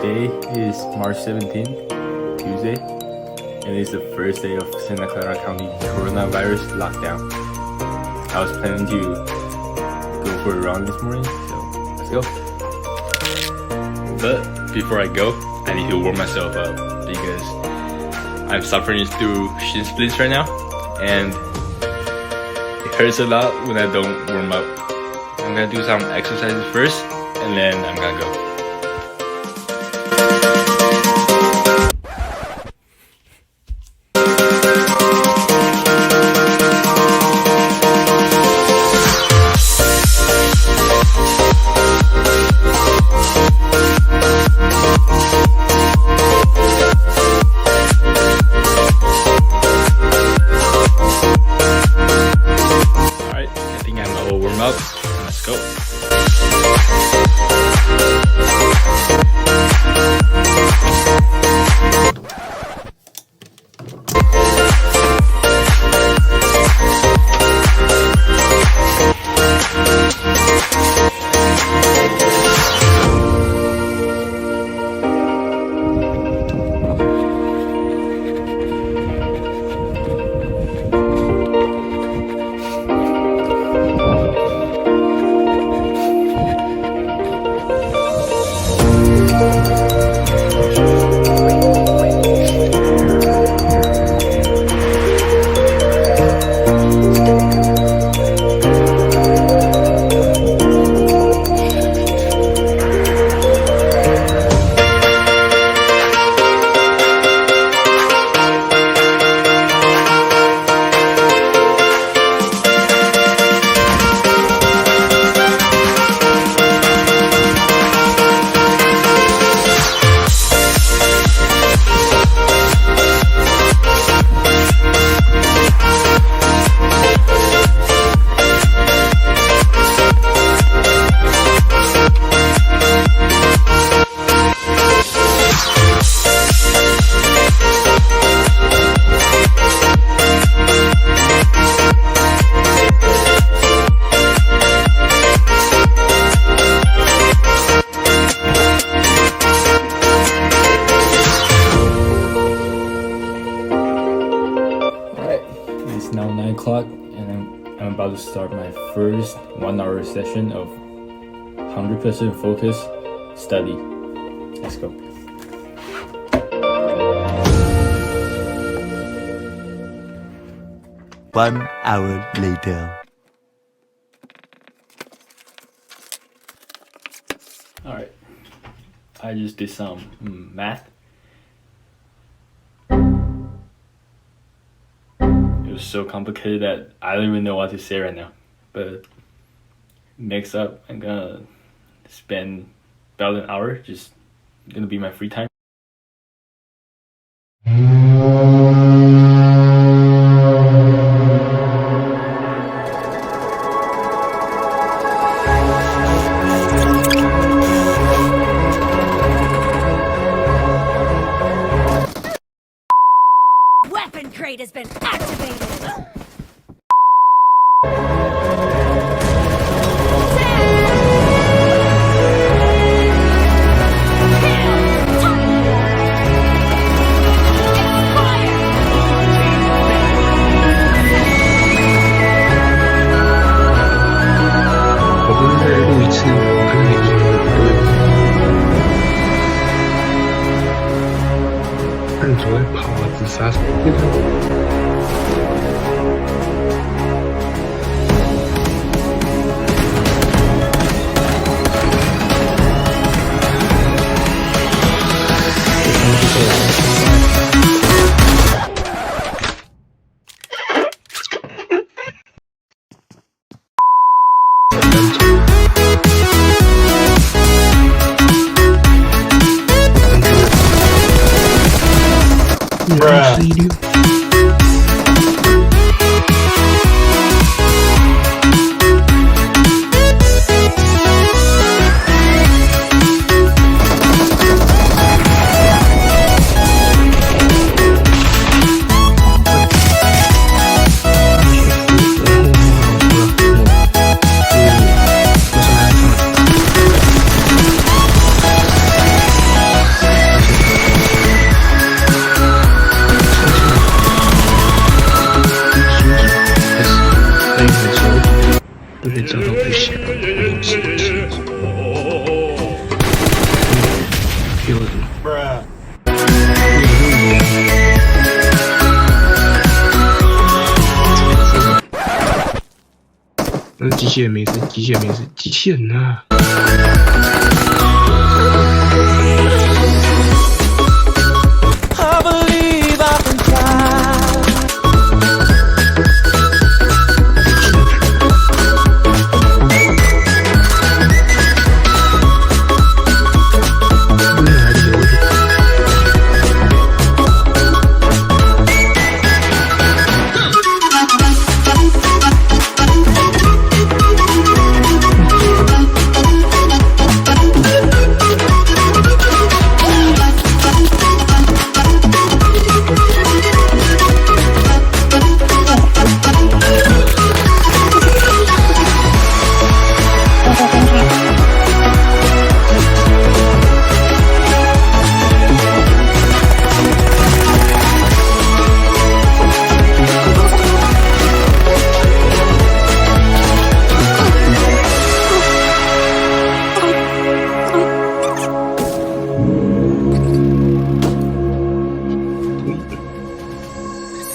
Today is March 17th, Tuesday, and it's the first day of Santa Clara County coronavirus lockdown. I was planning to go for a run this morning, so let's go. But before I go, I need to warm myself up because I'm suffering through shin splints right now, and it hurts a lot when I don't warm up. I'm gonna do some exercises first, and then I'm gonna go. Warm up. Let's go. It's now 9 o'clock and I'm about to start my first 1-hour session of 100% focus study. Let's go. One hour later. Alright, I just did some math. It was so complicated that I don't even know what to say right now. But next up, I'm gonna spend about an hour, just gonna be my free time. Weapon crate has been activated! Bruh. 机器人没事，机器人没事，机器人啊！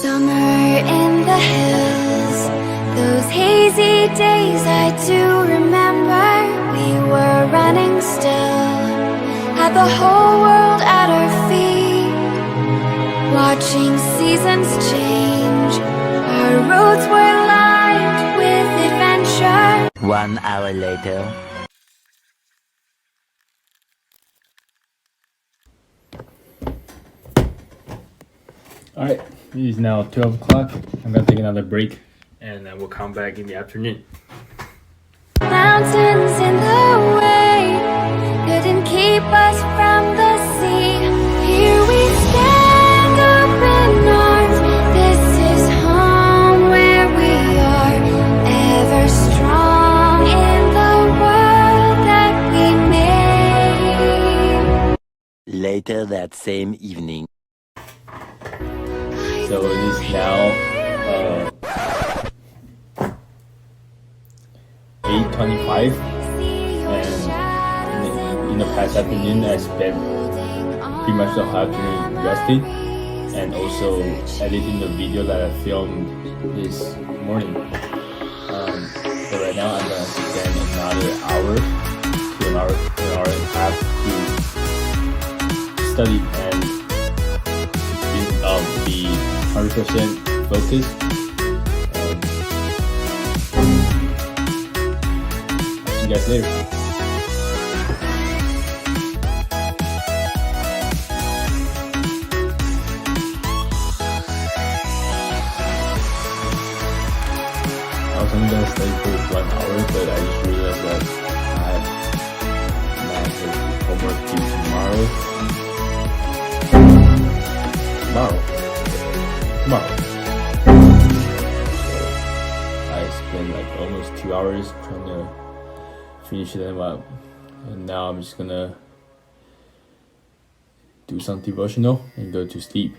Summer in the hills, those hazy days I do remember. We were running still, had the whole world at our feet, watching seasons change. Our roads were lined with adventure. 1 hour later. Alright, it is now 12 o'clock. I'm gonna take another break and then we'll come back in the afternoon. Mountains in the way couldn't keep us from the sea. Here we stand open arms. This is home where we are, ever strong in the world that we made. Later that same evening. So it is now 8:25 and in the past afternoon I spent pretty much the whole afternoon resting and also editing the video that I filmed this morning. So right now I'm gonna spend another hour to an hour and a half to study and be 100% focused. I'll see you guys later. I was only gonna stay for 1 hour, but I just realized that I have massive homework due tomorrow. I spent like almost 2 hours trying to finish them up, and now I'm just gonna do some devotional and go to sleep.